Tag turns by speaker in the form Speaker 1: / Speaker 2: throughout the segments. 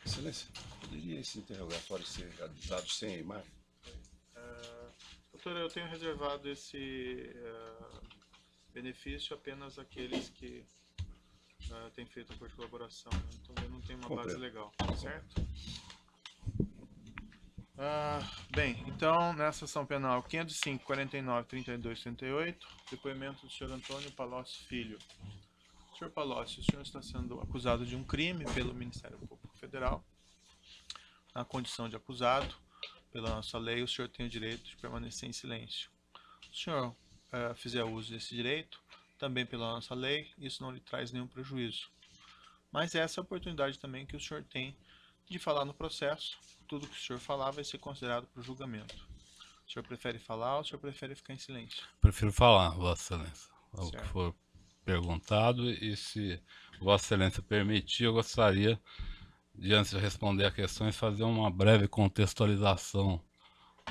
Speaker 1: Excelência, poderia esse interrogatório ser realizado sem a imagem?
Speaker 2: Doutora, eu tenho reservado esse benefício apenas àqueles que têm feito acordo de colaboração, né? Então eu não tenho uma base
Speaker 1: Compreendo.
Speaker 2: legal, certo? Bem, então nessa ação penal 505, 49, 32, 38, depoimento do senhor Antônio Palocci Filho. Senhor Palocci, o senhor está sendo acusado de um crime pelo Ministério Público Federal. Na condição de acusado, pela nossa lei, o senhor tem o direito de permanecer em silêncio. Se o senhor fizer uso desse direito, também pela nossa lei, isso não lhe traz nenhum prejuízo. Mas essa é a oportunidade também que o senhor tem de falar no processo. Tudo que o senhor falar vai ser considerado para o julgamento. O senhor prefere falar ou o senhor prefere ficar em silêncio?
Speaker 3: Prefiro falar, Vossa Excelência, o que
Speaker 2: Certo.
Speaker 3: for perguntado, e se Vossa Excelência permitir, eu gostaria de, antes de responder a questões, fazer uma breve contextualização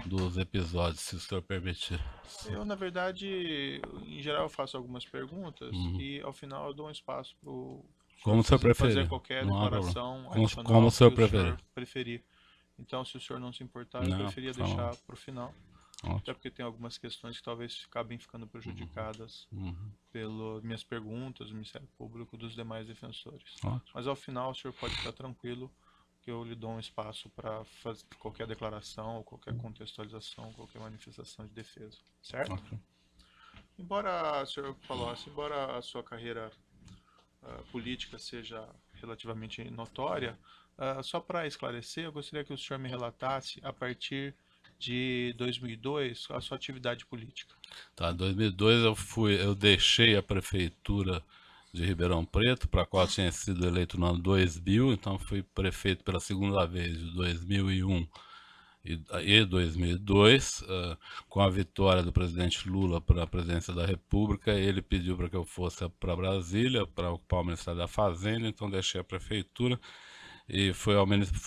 Speaker 3: dos episódios, se o senhor permitir.
Speaker 2: Eu, na verdade, em geral, eu faço algumas perguntas e ao final eu dou um espaço para o
Speaker 3: Como
Speaker 2: senhor
Speaker 3: o senhor
Speaker 2: fazer
Speaker 3: preferir,
Speaker 2: qualquer
Speaker 3: não há problema.
Speaker 2: declaração
Speaker 3: Como o
Speaker 2: adicional
Speaker 3: senhor
Speaker 2: que o
Speaker 3: preferir.
Speaker 2: senhor preferir. Então, se o senhor não se importar, eu
Speaker 3: Não,
Speaker 2: preferia
Speaker 3: tá bom.
Speaker 2: deixar para o final, até
Speaker 3: Ótimo.
Speaker 2: porque tem algumas questões que talvez acabem ficando prejudicadas pelas minhas perguntas, do Ministério Público e dos demais defensores.
Speaker 3: Ótimo.
Speaker 2: Mas ao final, o senhor pode ficar tranquilo que eu lhe dou um espaço para fazer qualquer declaração, ou qualquer contextualização, qualquer manifestação de defesa, certo?
Speaker 3: Ótimo.
Speaker 2: Embora, o senhor falou assim, embora a sua carreira política seja relativamente notória, só para esclarecer, eu gostaria que o senhor me relatasse, a partir de 2002, a sua atividade política.
Speaker 3: Tá, em 2002 eu deixei a prefeitura de Ribeirão Preto, para a qual tinha sido eleito no ano 2000, então fui prefeito pela segunda vez de 2001 e 2002, com a vitória do presidente Lula para a presidência da República. Ele pediu para que eu fosse para Brasília, para ocupar o Ministério da Fazenda, então deixei a prefeitura e fui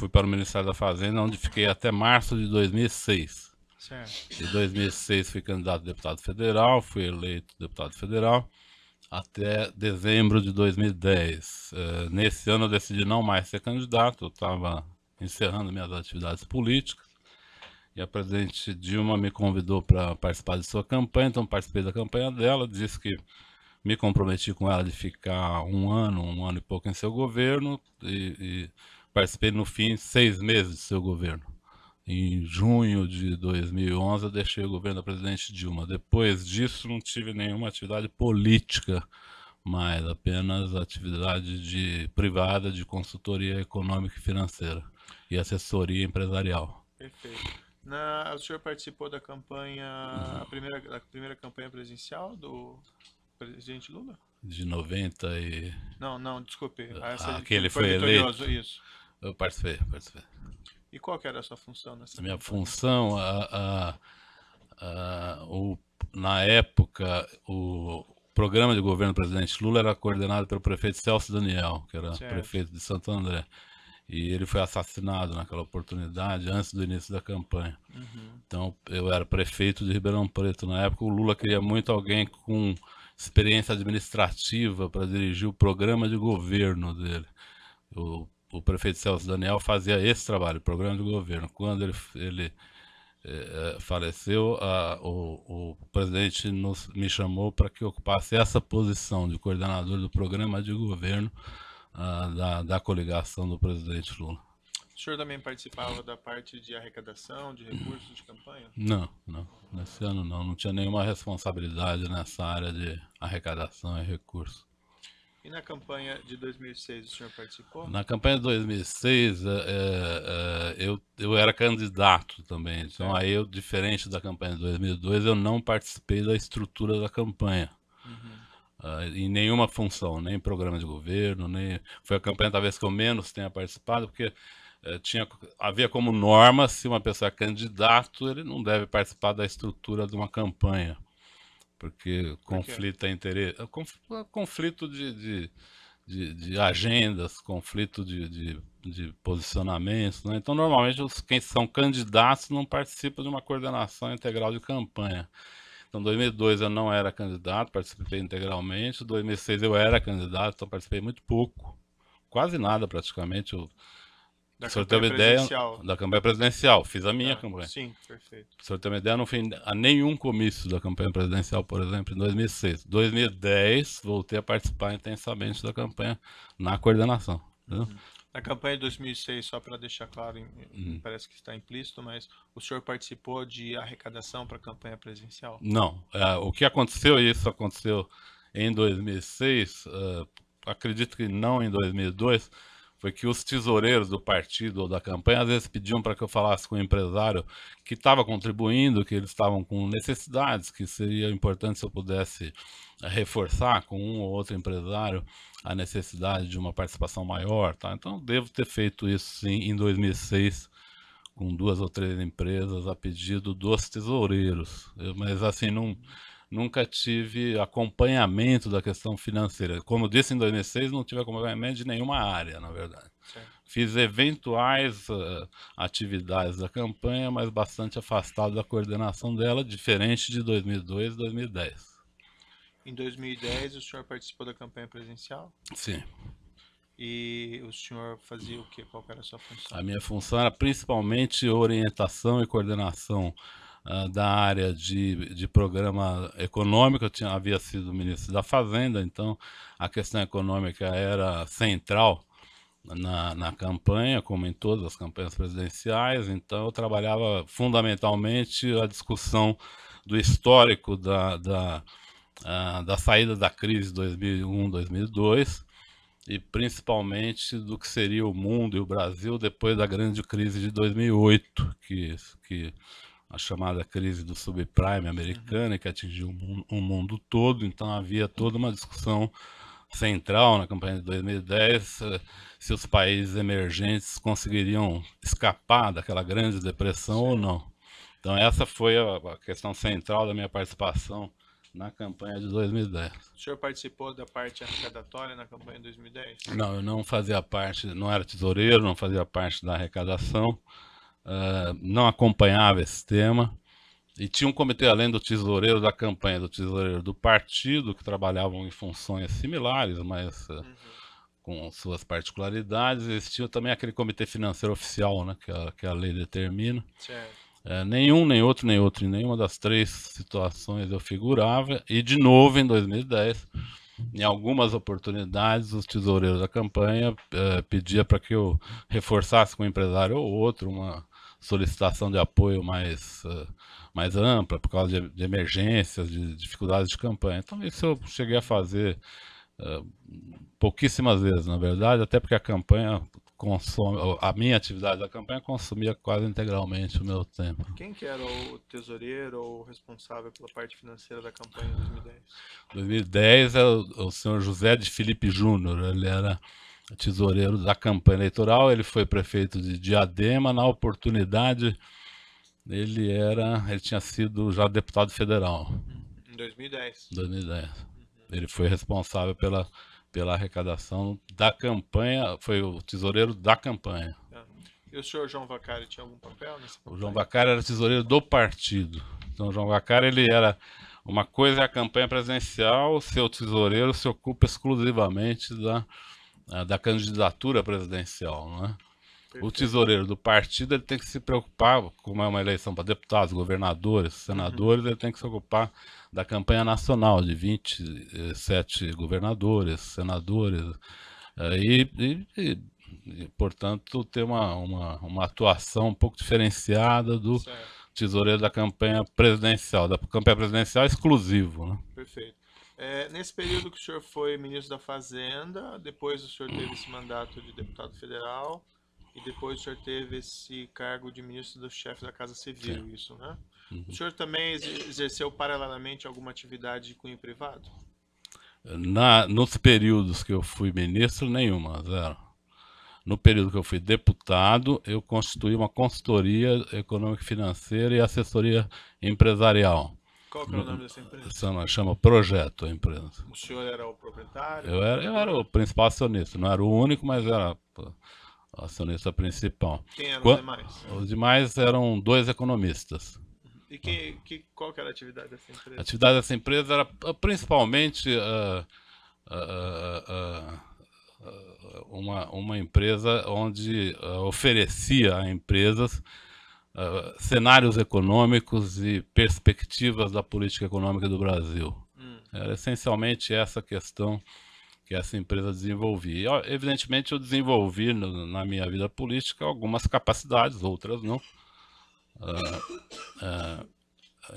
Speaker 3: para o Ministério da Fazenda, onde fiquei até março de 2006.
Speaker 2: Certo.
Speaker 3: Em 2006 fui candidato a deputado federal, fui eleito deputado federal até dezembro de 2010. Nesse ano eu decidi não mais ser candidato, eu estava encerrando minhas atividades políticas e a presidente Dilma me convidou para participar de sua campanha, então participei da campanha dela, disse que me comprometi com ela de ficar um ano e pouco em seu governo e participei no fim 6 meses de seu governo. Em junho de 2011 eu deixei o governo da presidente Dilma. Depois disso não tive nenhuma atividade política, mas apenas atividade privada de consultoria econômica e financeira e assessoria empresarial.
Speaker 2: Perfeito. O senhor participou da campanha, a primeira campanha presidencial do presidente Lula?
Speaker 3: De 90 e...
Speaker 2: Não, desculpe.
Speaker 3: que ele foi
Speaker 2: vitorioso,
Speaker 3: eleito.
Speaker 2: isso.
Speaker 3: Eu participei.
Speaker 2: E qual que era a sua função nessa
Speaker 3: A minha
Speaker 2: campanha?
Speaker 3: função, na época, o programa de governo do presidente Lula era coordenado pelo prefeito Celso Daniel, que era
Speaker 2: Certo.
Speaker 3: prefeito de Santo André. E ele foi assassinado naquela oportunidade, antes do início da campanha. Então, eu era prefeito de Ribeirão Preto na época. O Lula queria muito alguém com experiência administrativa para dirigir o programa de governo dele. O prefeito Celso Daniel fazia esse trabalho, o programa de governo. Quando ele faleceu, o presidente me chamou para que eu ocupasse essa posição de coordenador do programa de governo da coligação do presidente Lula.
Speaker 2: O senhor também participava da parte de arrecadação, de recursos de campanha?
Speaker 3: Não. Nesse ano não tinha nenhuma responsabilidade nessa área de arrecadação e recursos.
Speaker 2: E na campanha de 2006 o senhor participou?
Speaker 3: Na campanha de 2006 eu era candidato também, então
Speaker 2: Certo.
Speaker 3: aí eu, diferente da campanha de 2002, eu não participei da estrutura da campanha. Em nenhuma função, nem programa de governo, nem... Foi a campanha talvez que eu menos tenha participado, porque havia como norma, se uma pessoa é candidato, ele não deve participar da estrutura de uma campanha, porque conflita interesse, conflito de agendas, conflito de posicionamentos, né? Então normalmente quem são candidatos não participam de uma coordenação integral de campanha. Então, em 2002 eu não era candidato, participei integralmente. Em 2006 eu era candidato, então participei muito pouco, quase nada praticamente.
Speaker 2: Da
Speaker 3: O senhor ter uma
Speaker 2: campanha
Speaker 3: ideia
Speaker 2: presidencial.
Speaker 3: da campanha presidencial, fiz a minha
Speaker 2: Tá,
Speaker 3: campanha.
Speaker 2: sim, perfeito.
Speaker 3: O senhor ter uma ideia, não fui a nenhum comício da campanha presidencial, por exemplo, em 2006. 2010, voltei a participar intensamente da campanha na coordenação. Entendeu?
Speaker 2: Na campanha de 2006, só para deixar claro, parece que está implícito, mas o senhor participou de arrecadação para a campanha presidencial?
Speaker 3: Não. O que aconteceu, e isso aconteceu em 2006, acredito que não em 2002, foi que os tesoureiros do partido ou da campanha às vezes pediam para que eu falasse com o empresário que estava contribuindo, que eles estavam com necessidades, que seria importante se eu pudesse reforçar com um ou outro empresário a necessidade de uma participação maior. Tá? Então, devo ter feito isso sim em 2006, com 2 ou 3 empresas a pedido dos tesoureiros. Mas assim, nunca tive acompanhamento da questão financeira. Como disse, em 2006 não tive acompanhamento de nenhuma área, na verdade.
Speaker 2: Certo.
Speaker 3: Fiz eventuais atividades da campanha, mas bastante afastado da coordenação dela, diferente de 2002 e 2010.
Speaker 2: Em 2010, o senhor participou da campanha presidencial?
Speaker 3: Sim.
Speaker 2: E o senhor fazia o quê? Qual que era a sua função?
Speaker 3: A minha função era principalmente orientação e coordenação da área de programa econômico. Eu havia sido ministro da Fazenda, então a questão econômica era central na campanha, como em todas as campanhas presidenciais. Então eu trabalhava fundamentalmente a discussão do histórico da saída da crise de 2001, 2002, e principalmente do que seria o mundo e o Brasil depois da grande crise de 2008, que a chamada crise do subprime americana, que atingiu o mundo todo. Então havia toda uma discussão central na campanha de 2010 se os países emergentes conseguiriam escapar daquela grande depressão ou não. Então essa foi a questão central da minha participação na campanha de 2010.
Speaker 2: O senhor participou da parte arrecadatória na campanha de 2010?
Speaker 3: Não, eu não fazia parte, não era tesoureiro, não fazia parte da arrecadação, não acompanhava esse tema. E tinha um comitê, além do tesoureiro da campanha, do tesoureiro do partido, que trabalhavam em funções similares, mas com suas particularidades. Existia também aquele comitê financeiro oficial, né, que a lei determina.
Speaker 2: Certo.
Speaker 3: Nenhum, nem outro, nem outro. Em nenhuma das 3 situações eu figurava. E, de novo, em 2010, em algumas oportunidades, os tesoureiros da campanha pediam para que eu reforçasse com um empresário ou outro uma solicitação de apoio mais ampla, por causa de emergências, de dificuldades de campanha. Então, isso eu cheguei a fazer pouquíssimas vezes, na verdade, até porque a campanha a minha atividade da campanha consumia quase integralmente o meu tempo.
Speaker 2: Quem que era o tesoureiro ou responsável pela parte financeira da campanha em 2010?
Speaker 3: 2010 é o senhor José de Felipe Júnior. Ele era tesoureiro da campanha eleitoral, ele foi prefeito de Diadema. Na oportunidade, ele tinha sido já deputado federal.
Speaker 2: Em 2010?
Speaker 3: 2010. Ele foi responsável pela arrecadação da campanha, foi o tesoureiro da campanha.
Speaker 2: E o senhor João Vacari tinha algum papel nessa campanha?
Speaker 3: O João Vacari era tesoureiro do partido. Então o João Vacari, ele era... Uma coisa é a campanha presidencial, o seu tesoureiro se ocupa exclusivamente da candidatura presidencial, né? O tesoureiro do partido, ele tem que se preocupar, como é uma eleição para deputados, governadores, senadores, ele tem que se ocupar da campanha nacional, de 27 governadores, senadores, portanto, ter uma atuação um pouco diferenciada do tesoureiro da campanha presidencial. Da campanha presidencial exclusivo, né?
Speaker 2: Perfeito. Nesse período que o senhor foi ministro da Fazenda, depois o senhor teve esse mandato de deputado federal, e depois o senhor teve esse cargo de ministro do chefe da Casa Civil, isso, né? O senhor também exerceu paralelamente alguma atividade de cunho privado?
Speaker 3: Nos períodos que eu fui ministro, nenhuma, zero. No período que eu fui deputado, eu constituí uma consultoria econômica e financeira e assessoria empresarial.
Speaker 2: Qual que é o nome dessa empresa?
Speaker 3: Chama Projeto a empresa.
Speaker 2: O senhor era o proprietário?
Speaker 3: Eu era o principal acionista, não era o único, mas era o acionista principal.
Speaker 2: Quem eram os demais?
Speaker 3: Os demais eram 2 economistas.
Speaker 2: E qual que era a atividade dessa empresa?
Speaker 3: A atividade dessa empresa era principalmente uma empresa onde oferecia a empresas cenários econômicos e perspectivas da política econômica do Brasil. Era essencialmente essa questão que essa empresa desenvolvia. E, evidentemente, eu desenvolvi na minha vida política algumas capacidades, outras não.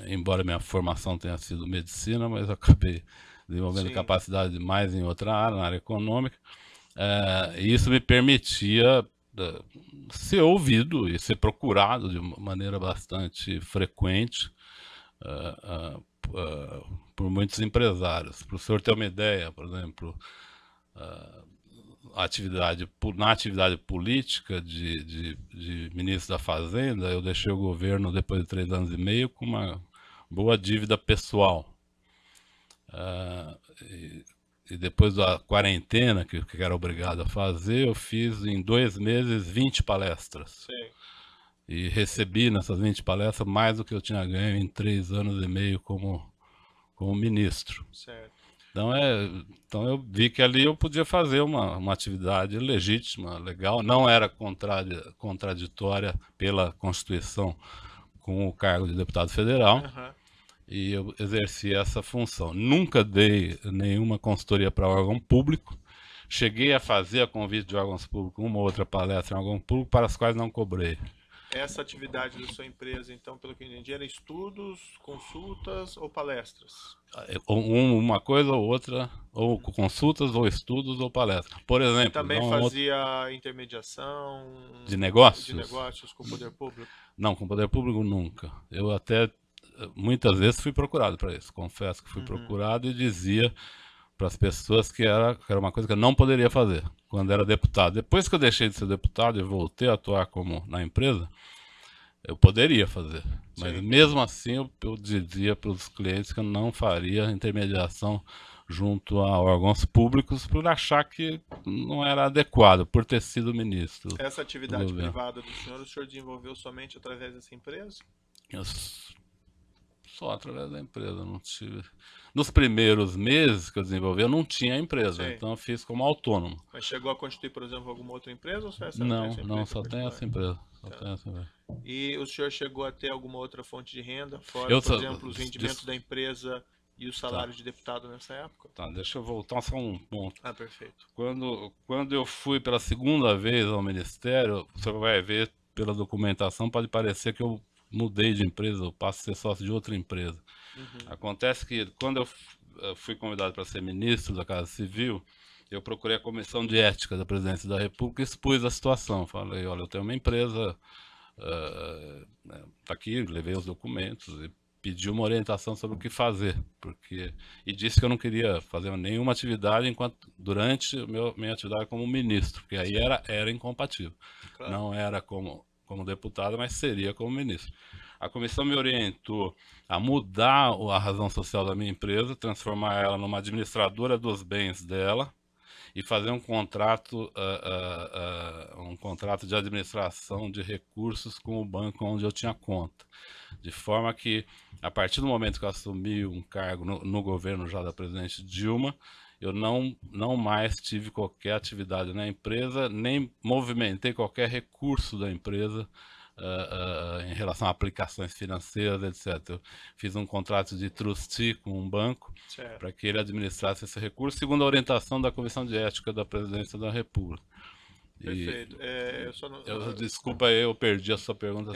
Speaker 3: Embora minha formação tenha sido medicina, mas eu acabei desenvolvendo capacidade mais em outra área, na área econômica. E isso me permitia ser ouvido e ser procurado de uma maneira bastante frequente por muitos empresários. Para o senhor ter uma ideia, por exemplo, na atividade política de ministro da Fazenda, eu deixei o governo depois de 3 anos e meio com uma boa dívida pessoal. E depois da quarentena, que era obrigado a fazer, eu fiz em 2 meses 20 palestras.
Speaker 2: Sim.
Speaker 3: E recebi nessas 20 palestras mais do que eu tinha ganho em 3 anos e meio como ministro.
Speaker 2: Certo.
Speaker 3: Então eu vi que ali eu podia fazer uma atividade legítima, legal, não era contraditória pela Constituição com o cargo de deputado federal. E eu exerci essa função. Nunca dei nenhuma consultoria para órgão público. Cheguei a fazer a convite de órgãos públicos, uma ou outra palestra em órgão público, para as quais não cobrei.
Speaker 2: Essa atividade da sua empresa, então, pelo que eu entendi, era estudos, consultas ou palestras?
Speaker 3: Uma coisa ou outra, ou consultas, ou estudos, ou palestras. Por exemplo...
Speaker 2: Também fazia intermediação...
Speaker 3: De negócios?
Speaker 2: De negócios com o poder público?
Speaker 3: Não, com o poder público nunca. Eu até... Muitas vezes fui procurado para isso, confesso que fui procurado e dizia para as pessoas que era uma coisa que eu não poderia fazer quando era deputado. Depois que eu deixei de ser deputado e voltei a atuar na empresa, eu poderia fazer. Mas mesmo assim eu dizia para os clientes que eu não faria intermediação junto a órgãos públicos por achar que não era adequado, por ter sido ministro.
Speaker 2: Essa atividade privada do senhor, o senhor desenvolveu somente através dessa empresa?
Speaker 3: Só através da empresa, não tive... Nos primeiros meses que eu desenvolvi, eu não tinha empresa, então eu fiz como autônomo.
Speaker 2: Mas chegou a constituir, por exemplo, alguma outra empresa ou só essa?
Speaker 3: Não, só tem essa empresa.
Speaker 2: E o senhor chegou a ter alguma outra fonte de renda, fora, por exemplo, os rendimentos da empresa e o salário de deputado nessa época?
Speaker 3: Tá, deixa eu voltar só um ponto.
Speaker 2: Perfeito.
Speaker 3: Quando eu fui pela segunda vez ao Ministério, você vai ver pela documentação, pode parecer que eu mudei de empresa, eu passo a ser sócio de outra empresa. Acontece que quando eu fui convidado para ser ministro da Casa Civil, eu procurei a Comissão de Ética da Presidência da República e expus a situação. Falei, olha, eu tenho uma empresa, tá aqui, levei os documentos e pedi uma orientação sobre o que fazer, e disse que eu não queria fazer nenhuma atividade durante minha atividade como ministro, porque aí era incompatível. Claro. Não era como deputado, mas seria como ministro. A comissão me orientou a mudar a razão social da minha empresa, transformar ela numa administradora dos bens dela e fazer um contrato de administração de recursos com o banco onde eu tinha conta. De forma que, a partir do momento que eu assumi um cargo no governo já da presidente Dilma, eu não mais tive qualquer atividade na empresa, nem movimentei qualquer recurso da empresa em relação a aplicações financeiras, etc. Eu fiz um contrato de trustee com um banco para que ele administrasse esse recurso, segundo a orientação da Comissão de Ética da Presidência da República.
Speaker 2: Perfeito.
Speaker 3: Desculpa, eu perdi a sua pergunta.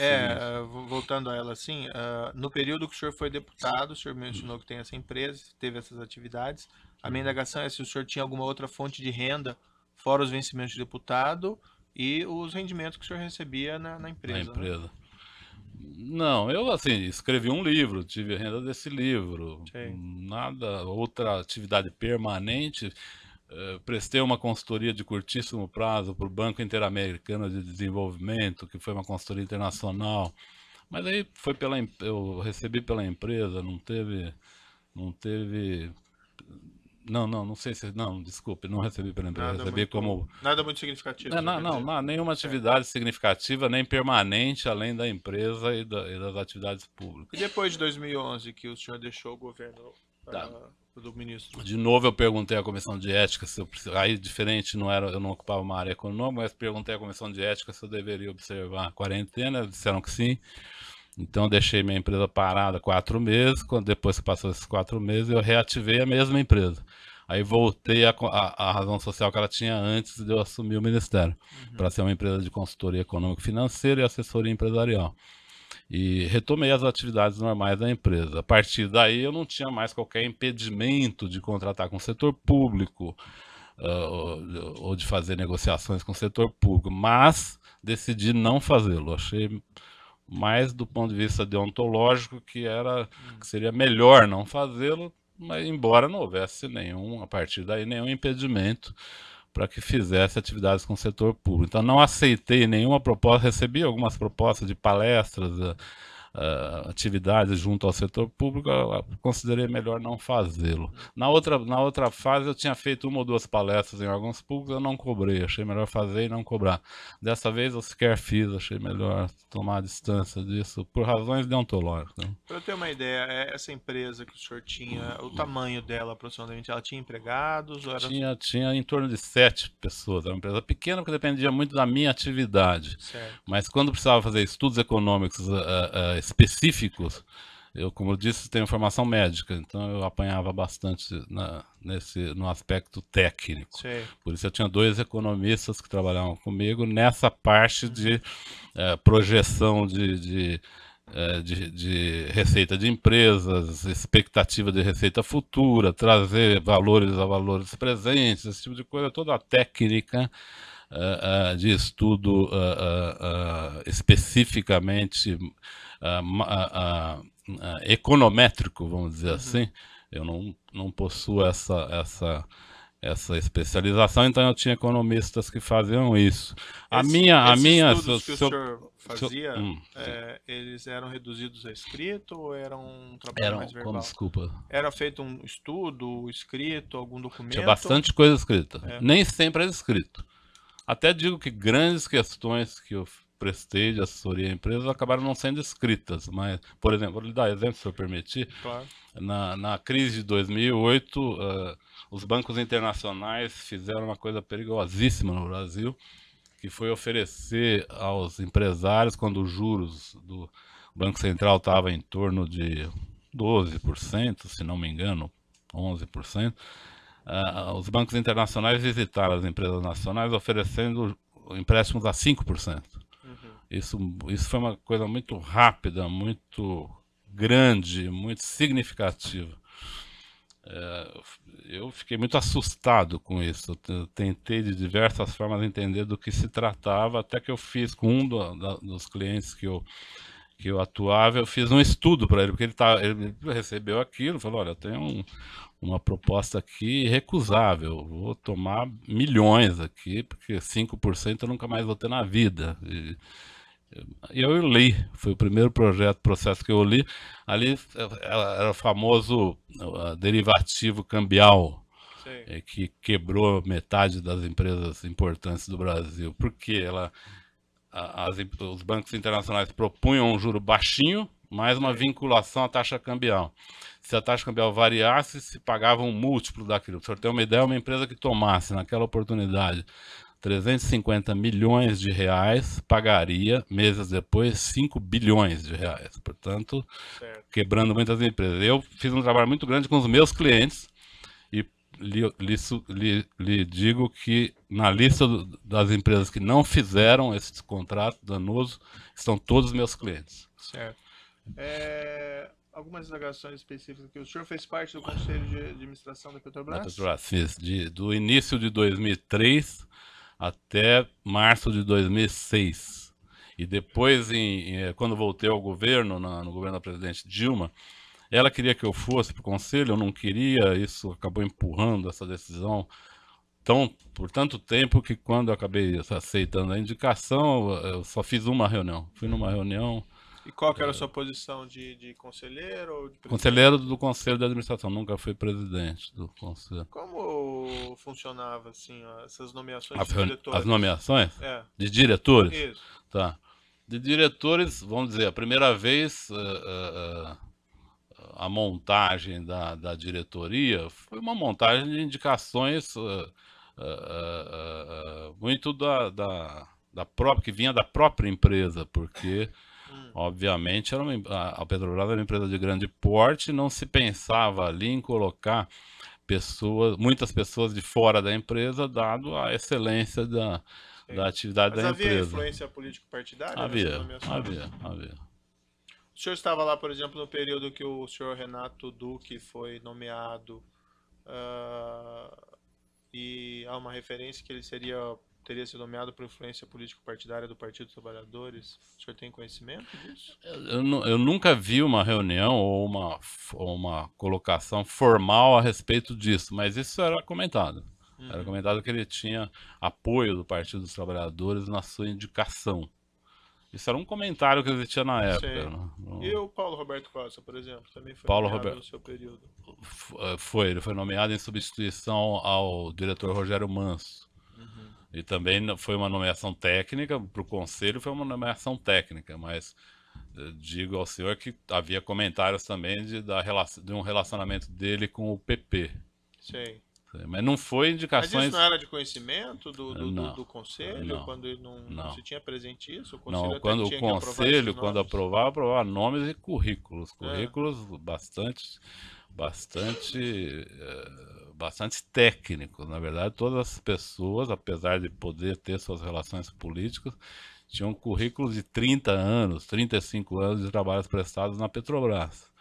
Speaker 2: Voltando a ela assim, no período que o senhor foi deputado, o senhor mencionou que tem essa empresa, teve essas atividades. A minha indagação é se o senhor tinha alguma outra fonte de renda, fora os vencimentos de deputado e os rendimentos que o senhor recebia na empresa.
Speaker 3: Na empresa. Né? Não, eu assim, escrevi um livro, tive a renda desse livro. Nada, outra atividade permanente. Prestei uma consultoria de curtíssimo prazo para o Banco Interamericano de Desenvolvimento, que foi uma consultoria internacional. Mas aí foi eu recebi pela empresa, não teve... Não sei se... Não, desculpe, não recebi pela empresa. Recebi como...
Speaker 2: Nada muito significativo.
Speaker 3: Não, nenhuma atividade significativa, nem permanente, além da empresa e das atividades públicas.
Speaker 2: E depois de 2011, que o senhor deixou o governo Tá. Do ministro.
Speaker 3: De novo eu perguntei à comissão de ética se eu aí diferente, não era, eu não ocupava uma área econômica, mas perguntei à comissão de ética se eu deveria observar a quarentena, eles disseram que sim. Então eu deixei minha empresa parada 4 meses, depois que passou esses 4 meses eu reativei a mesma empresa. Aí voltei à razão social que ela tinha antes de eu assumir o ministério, para ser uma empresa de consultoria econômico-financeira e assessoria empresarial. E retomei as atividades normais da empresa. A partir daí eu não tinha mais qualquer impedimento de contratar com o setor público ou de fazer negociações com o setor público, mas decidi não fazê-lo. Achei mais do ponto de vista deontológico que seria melhor não fazê-lo, mas embora não houvesse a partir daí nenhum impedimento para que fizesse atividades com o setor público. Então não aceitei nenhuma proposta, recebi algumas propostas de palestras, atividades junto ao setor público, eu considerei melhor não fazê-lo. Na outra fase eu tinha feito 1 ou 2 palestras em órgãos públicos, eu não cobrei, achei melhor fazer e não cobrar. Dessa vez eu sequer fiz, achei melhor tomar distância disso, por razões deontológicas.
Speaker 2: Para eu ter uma ideia, essa empresa que o senhor tinha, o tamanho dela aproximadamente, ela tinha empregados? Ou era...
Speaker 3: Tinha em torno de 7 pessoas, era uma empresa pequena porque dependia muito da minha atividade.
Speaker 2: Certo.
Speaker 3: Mas quando precisava fazer estudos econômicos específicos, eu, como eu disse, tenho formação médica, então eu apanhava bastante no aspecto técnico.
Speaker 2: Sei.
Speaker 3: Por isso eu tinha 2 economistas que trabalhavam comigo nessa parte de projeção de receita de empresas, expectativa de receita futura, trazer valores a valores presentes, esse tipo de coisa, toda a técnica de estudo especificamente econométrico, vamos dizer assim. Eu não possuo essa especialização, então eu tinha economistas que faziam isso.
Speaker 2: Esses estudos que o senhor fazia, eles eram reduzidos a escrito ou eram um trabalho mais verbal?
Speaker 3: Desculpa.
Speaker 2: Era feito um estudo, escrito, algum documento?
Speaker 3: Tinha bastante coisa escrita. Nem sempre era escrito. Até digo que grandes questões que eu prestei de assessoria à empresa acabaram não sendo escritas, mas, por exemplo, vou lhe dar exemplo, se eu permitir.
Speaker 2: Claro.
Speaker 3: Na crise de 2008, os bancos internacionais fizeram uma coisa perigosíssima no Brasil, que foi oferecer aos empresários, quando os juros do Banco Central estavam em torno de 12%, se não me engano, 11%, os bancos internacionais visitaram as empresas nacionais oferecendo empréstimos a 5%. Isso foi uma coisa muito rápida, muito grande, muito significativa. Eu fiquei muito assustado com isso. Eu tentei de diversas formas entender do que se tratava, até que eu fiz com um dos clientes que eu atuava, eu fiz um estudo para ele, porque ele recebeu aquilo, falou, olha, eu tenho uma proposta aqui irrecusável, vou tomar milhões aqui, porque 5% eu nunca mais vou ter na vida. E eu li, foi o primeiro processo que eu li. Ali era o famoso derivativo cambial, que quebrou metade das empresas importantes do Brasil, porque os bancos internacionais propunham um juro baixinho, mais uma vinculação à taxa cambial. Se a taxa cambial variasse, se pagava um múltiplo daquilo. Para o senhor ter uma ideia, uma empresa que tomasse naquela oportunidade 350 milhões de reais, pagaria, meses depois, 5 bilhões de reais. Portanto, quebrando muitas empresas. Eu fiz um trabalho muito grande com os meus clientes e lhe digo que na lista das empresas que não fizeram esse contrato danoso, estão todos os meus clientes.
Speaker 2: Certo. Algumas indagações específicas aqui. O senhor fez parte do Conselho de Administração da Petrobras?
Speaker 3: Da Petrobras, fiz. Do início de 2003 até março de 2006. E depois, quando voltei ao governo, no governo da presidente Dilma, ela queria que eu fosse para o conselho, eu não queria, isso acabou empurrando essa decisão por tanto tempo que quando eu acabei aceitando a indicação, eu só fiz uma reunião. Fui numa reunião.
Speaker 2: E qual que era a sua posição de conselheiro? Ou de
Speaker 3: conselheiro do Conselho de Administração, nunca fui presidente do Conselho.
Speaker 2: Como funcionava assim, essas nomeações de diretores?
Speaker 3: As nomeações? De diretores?
Speaker 2: Isso.
Speaker 3: Tá. De diretores, vamos dizer, a primeira vez a montagem da diretoria foi uma montagem de indicações muito da própria, que vinha da própria empresa, porque obviamente a Petrobras era uma empresa de grande porte, não se pensava ali em colocar muitas pessoas de fora da empresa, dado a excelência da atividade
Speaker 2: Mas
Speaker 3: da
Speaker 2: havia
Speaker 3: empresa.
Speaker 2: influência político-partidária nessas
Speaker 3: Havia,
Speaker 2: nomeações?
Speaker 3: havia.
Speaker 2: O senhor estava lá, por exemplo, no período que o senhor Renato Duque foi nomeado, e há uma referência que ele teria sido nomeado por influência político-partidária do Partido dos Trabalhadores. O senhor tem conhecimento disso?
Speaker 3: Eu nunca vi uma reunião ou uma colocação formal a respeito disso, mas isso era comentado. Era comentado que ele tinha apoio do Partido dos Trabalhadores na sua indicação. Isso era um comentário que existia na época.
Speaker 2: Sei.
Speaker 3: Né?
Speaker 2: E o Paulo Roberto Costa, por exemplo, também foi
Speaker 3: Paulo
Speaker 2: nomeado
Speaker 3: Roberto-
Speaker 2: no seu período.
Speaker 3: Ele foi nomeado em substituição ao diretor Rogério Manso. E também foi uma nomeação técnica, para o conselho foi uma nomeação técnica, mas digo ao senhor que havia comentários também de um relacionamento dele com o PP.
Speaker 2: Sei.
Speaker 3: Mas não foi
Speaker 2: Mas
Speaker 3: indicações.
Speaker 2: isso não era de conhecimento do
Speaker 3: Não,
Speaker 2: conselho?
Speaker 3: não,
Speaker 2: Quando ele não
Speaker 3: não.
Speaker 2: se tinha presente isso? O conselho
Speaker 3: Não,
Speaker 2: até
Speaker 3: quando o
Speaker 2: tinha que aprovar esses
Speaker 3: conselho, quando
Speaker 2: nomes?
Speaker 3: aprovava nomes e currículos. Currículos bastante técnicos. Na verdade, todas as pessoas, apesar de poder ter suas relações políticas, tinham currículos de 30 anos, 35 anos de trabalhos prestados na Petrobras.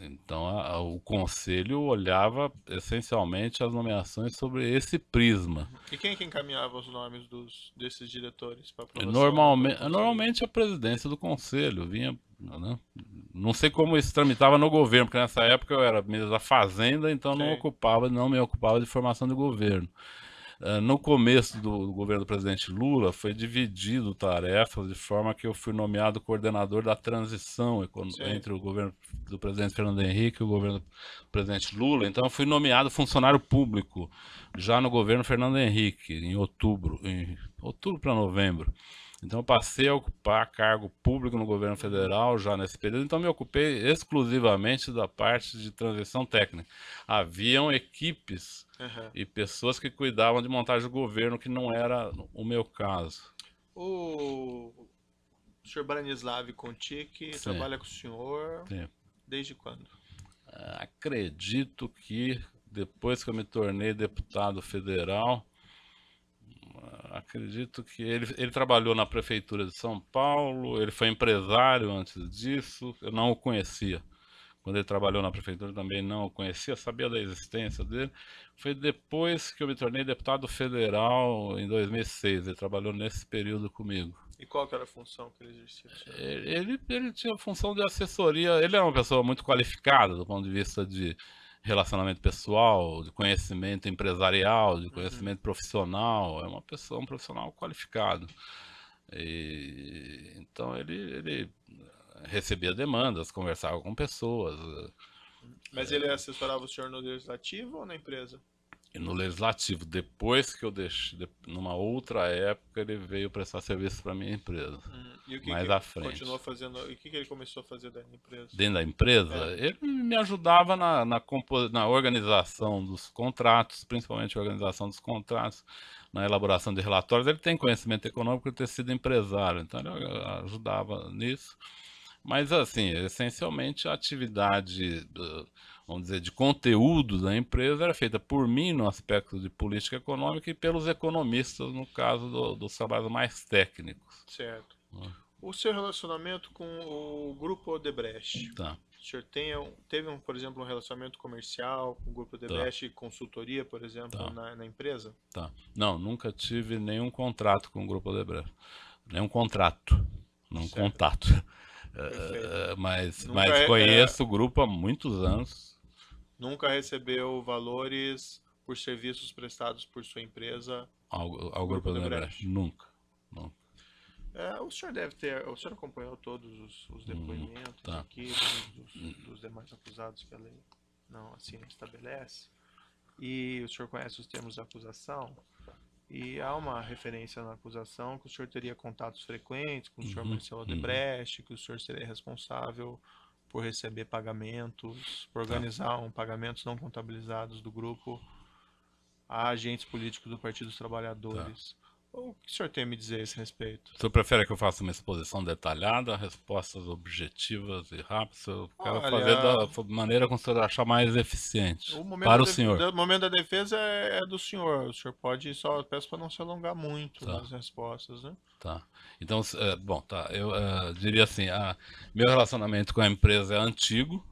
Speaker 3: Então, o conselho olhava essencialmente as nomeações sobre esse prisma.
Speaker 2: E quem que encaminhava os nomes desses diretores para aprovação?
Speaker 3: Normalmente a presidência do conselho vinha, né? Não sei como isso tramitava no governo, porque nessa época eu era ministro da Fazenda, então não me ocupava de formação de governo. No começo do governo do presidente Lula, foi dividido tarefas de forma que eu fui nomeado coordenador da transição entre o governo do presidente Fernando Henrique e o governo do presidente Lula. Então, eu fui nomeado funcionário público já no governo Fernando Henrique, em outubro para novembro. Então, eu passei a ocupar cargo público no governo federal já nesse período. Então, me ocupei exclusivamente da parte de transição técnica. Haviam equipes e pessoas que cuidavam de montagem do governo, que não era o meu caso.
Speaker 2: O senhor Branislav Contic trabalha com o senhor desde quando?
Speaker 3: Acredito que depois que eu me tornei deputado federal, acredito que ele trabalhou na prefeitura de São Paulo, ele foi empresário antes disso, eu não o conhecia. Quando ele trabalhou na prefeitura também não o conhecia, sabia da existência dele. Foi depois que eu me tornei deputado federal, em 2006. Ele trabalhou nesse período comigo.
Speaker 2: E qual que era a função que ele exercia?
Speaker 3: Ele tinha a função de assessoria. Ele é uma pessoa muito qualificada do ponto de vista de relacionamento pessoal, de conhecimento empresarial, de conhecimento profissional. É um profissional qualificado. Então ele recebia demandas, conversava com pessoas.
Speaker 2: Mas ele assessorava o senhor no legislativo ou na empresa?
Speaker 3: E no legislativo, depois que eu deixei, numa outra época, ele veio prestar serviço para minha empresa.
Speaker 2: E o que
Speaker 3: mais
Speaker 2: que
Speaker 3: à frente.
Speaker 2: Continuou fazendo? E o que ele começou a fazer dentro da empresa?
Speaker 3: Dentro da empresa, ele me ajudava na organização dos contratos, principalmente a organização dos contratos, na elaboração de relatórios. Ele tem conhecimento econômico por ter sido empresário, então ele ajudava nisso. Mas, assim, essencialmente a atividade, vamos dizer, de conteúdo da empresa era feita por mim no aspecto de política econômica e pelos economistas, no caso dos trabalhos mais técnicos.
Speaker 2: Certo. O seu relacionamento com o Grupo Odebrecht?
Speaker 3: Tá.
Speaker 2: O senhor teve, por exemplo, um relacionamento comercial com o Grupo Odebrecht, consultoria, por exemplo, na empresa?
Speaker 3: Tá. Não, nunca tive nenhum contrato com o Grupo Odebrecht. Nenhum contrato, não contato. Mas conheço o grupo há muitos anos.
Speaker 2: Nunca recebeu valores por serviços prestados por sua empresa
Speaker 3: ao Grupo Odebrecht? Nunca.
Speaker 2: O senhor deve ter. O senhor acompanhou todos os depoimentos aqui dos demais acusados que a lei não estabelece? E o senhor conhece os termos de acusação? E há uma referência na acusação que o senhor teria contatos frequentes com o senhor
Speaker 3: Uhum,
Speaker 2: Marcelo Odebrecht, que o senhor seria responsável por receber pagamentos, por organizar pagamentos não contabilizados do grupo a agentes políticos do Partido dos
Speaker 3: tá.
Speaker 2: Trabalhadores. O que o senhor tem a me dizer a esse respeito?
Speaker 3: O senhor prefere que eu faça uma exposição detalhada, respostas objetivas e rápidas? Eu quero fazer
Speaker 2: Olha,
Speaker 3: da maneira como o senhor achar mais eficiente.
Speaker 2: o momento
Speaker 3: Para o senhor.
Speaker 2: o momento da defesa é do senhor. O senhor pode só peço para não se alongar muito
Speaker 3: Tá,
Speaker 2: nas respostas, né?
Speaker 3: tá. Então, bom, tá. Eu diria assim, meu relacionamento com a empresa é antigo,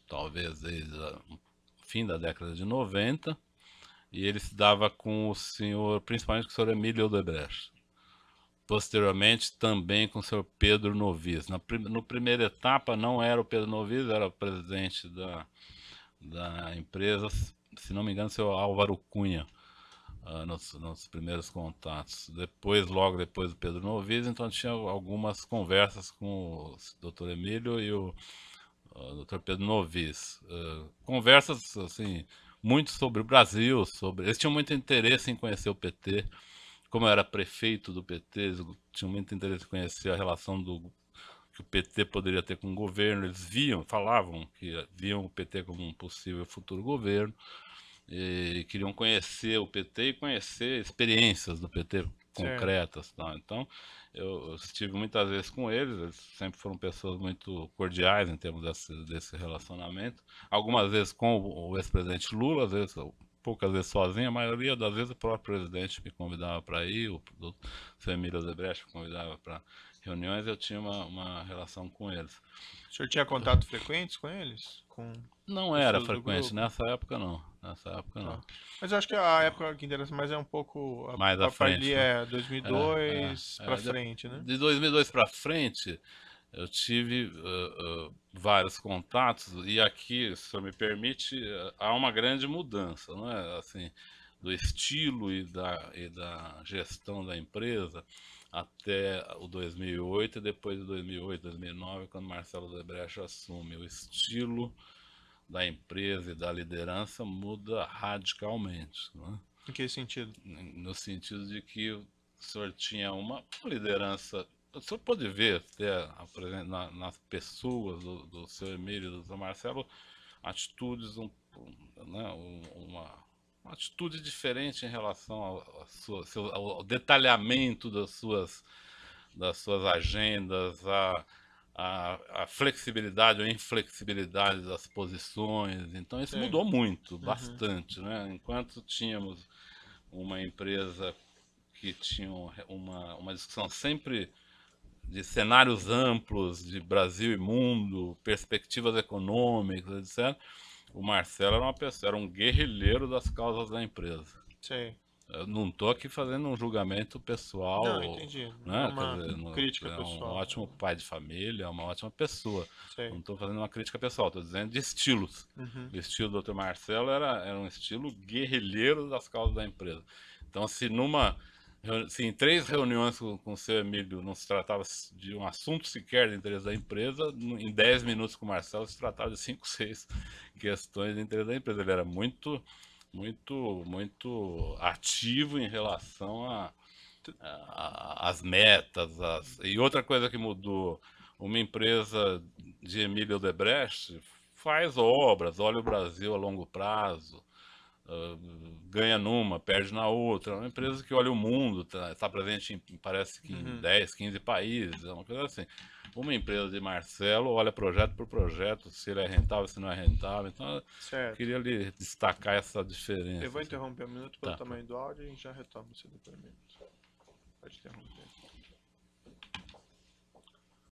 Speaker 3: talvez desde o fim da década de 90, e ele se dava com o senhor, principalmente com o senhor Emílio Odebrecht. Posteriormente, também com o senhor Pedro Novis. No primeira etapa, não era o Pedro Novis, era o presidente da empresa, se não me engano, o senhor Álvaro Cunha, nos primeiros contatos. Depois, logo depois do Pedro Novis, então tinha algumas conversas com o Dr. Emílio e o Dr. Pedro Novis. Conversas, assim, muito sobre o Brasil, eles tinham muito interesse em conhecer o PT. Como eu era prefeito do PT, eles tinham muito interesse em conhecer a relação que o PT poderia ter com o governo. Eles falavam que viam o PT como um possível futuro governo e queriam conhecer o PT e conhecer experiências do PT
Speaker 2: Certo.
Speaker 3: concretas, tá? Então eu estive muitas vezes com eles sempre foram pessoas muito cordiais em termos desse relacionamento. Algumas vezes com o ex-presidente Lula, às vezes poucas vezes sozinho, a maioria das vezes o próprio presidente me convidava para ir, o seu Emílio Odebrecht me convidava para reuniões, eu tinha uma relação com eles.
Speaker 2: O senhor tinha contato frequentes com eles? Com
Speaker 3: Não era
Speaker 2: pessoas do
Speaker 3: frequente,
Speaker 2: grupo?
Speaker 3: nessa época não. Nessa época não.
Speaker 2: Tá. Mas eu acho que a época que interessa mais é um pouco
Speaker 3: Mais à
Speaker 2: a parte
Speaker 3: frente,
Speaker 2: de
Speaker 3: né?
Speaker 2: 2002 para frente, né?
Speaker 3: De 2002 para frente, eu tive vários contatos e aqui, se o senhor me permite, há uma grande mudança, não é? Assim, do estilo e da gestão da empresa até o 2008 e depois de 2008, 2009, quando Marcelo Odebrecht assume. O estilo da empresa e da liderança muda radicalmente, né?
Speaker 2: Em que sentido?
Speaker 3: No sentido de que o senhor tinha uma liderança. O senhor pode ver até nas pessoas do seu Emílio e do seu Marcelo atitudes, né, uma atitude diferente em relação ao detalhamento das suas agendas, a flexibilidade ou inflexibilidade das posições. Então isso
Speaker 2: Sim.
Speaker 3: mudou muito, bastante, né? Enquanto tínhamos uma empresa que tinha uma discussão sempre de cenários amplos, de Brasil e mundo, perspectivas econômicas, etc. O Marcelo era uma pessoa, era um guerrilheiro das causas da empresa.
Speaker 2: Sei.
Speaker 3: Eu não estou aqui fazendo um julgamento pessoal,
Speaker 2: Não, entendi. Não
Speaker 3: né?
Speaker 2: é uma
Speaker 3: Quer dizer,
Speaker 2: crítica
Speaker 3: é um
Speaker 2: pessoal.
Speaker 3: ótimo pai de família, é uma ótima pessoa.
Speaker 2: Sei.
Speaker 3: Não estou fazendo uma crítica pessoal, estou dizendo de estilos. O estilo do Dr. Marcelo era um estilo guerrilheiro das causas da empresa. Então, se em 3 reuniões com o seu Emílio não se tratava de um assunto sequer de interesse da empresa, em 10 minutos com o Marcelo se tratava de 5, 6 questões de interesse da empresa. Ele era muito ativo em relação às metas. E outra coisa que mudou, uma empresa de Emílio Odebrecht faz obras, olha o Brasil a longo prazo, ganha numa, perde na outra. É uma empresa que olha o mundo, está presente parece que em 10, 15 países, é uma coisa assim. Uma empresa de Marcelo olha projeto por projeto, se ele é rentável, se não é rentável. Então, eu queria lhe destacar essa diferença.
Speaker 2: Eu vou interromper um minuto pelo
Speaker 3: Tá.
Speaker 2: tamanho do áudio e já retomo esse depoimento.